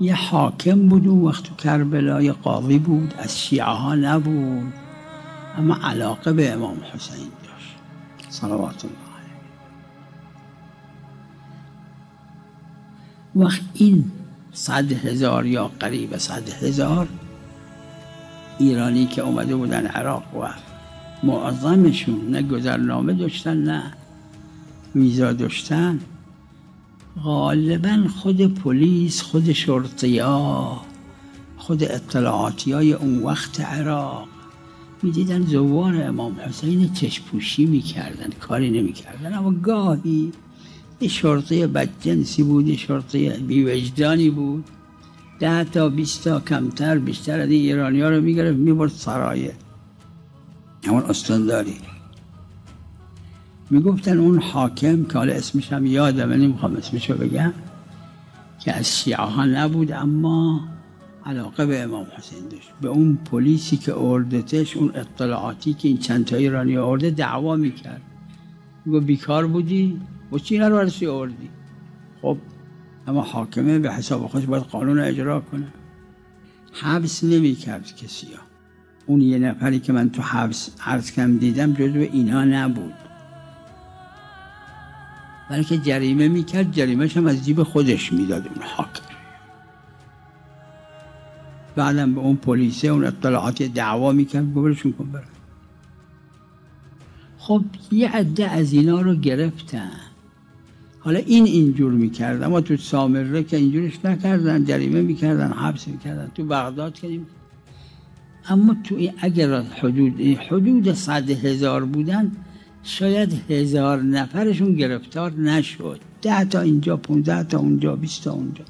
یه حاکم بود اون وقت تو کربلا، یه قاضی بود، از شیعه ها نبود، اما علاقه به امام حسین داشت صلوات الله علیه. وقت این 100,000 یا قریب 100,000 ایرانی که اومده بودن عراق و معظمشون نه گذرنامه داشتن نه ویزا داشتن، غالبا خود پلیس، خود شرطی‌ها، خود اطلاعاتیای اون وقت عراق میدیدن زوار امام حسین چشم‌پوشی میکردن، کاری نمیکردن. اما گاهی یه شرطی بدجنسی بود، یه شرطی بیوجدانی بود، 10 تا 20 تا کمتر بیشتر از این ایرانی ها رو میگرفت میبرد سرایه همون استانداری. میگفتن اون حاکم که حالا اسمش هم یادم نمیخوام اسمشو بگم، که از شیعه ها نبود اما علاقه به امام حسین داشت، به اون پلیسی که اردتش، اون اطلاعاتی که این چند تا ایرانی آورده دعوا میکرد. میگو بیکار بودی و چی رو برسی آوردی؟ خب اما حاکمه به حساب خودش باید قانون اجرا کنه. حبس نمیکرد کسی ها. اون یه نفری که من تو حبس عرض کم دیدم جزو اینها نبود، بلکه جریمه میکرد، جریمهش هم از جیب خودش میداد اون حاکم. بعدم به اون پلیسه، اون اطلاعاتی دعوا میکرد، گوبرشون کن برن. خب یه عده از اینا رو گرفتن. حالا اینجور میکرد، اما تو سامره که اینجورش نکردن، جریمه میکردن، حبس میکردن. تو بغداد کردیم. اما تو این اگر حدود 100,000 بودن، شاید 1000 نفرشون گرفتار نشد. 10 تا اینجا، 15 تا اونجا، 20 تا اونجا.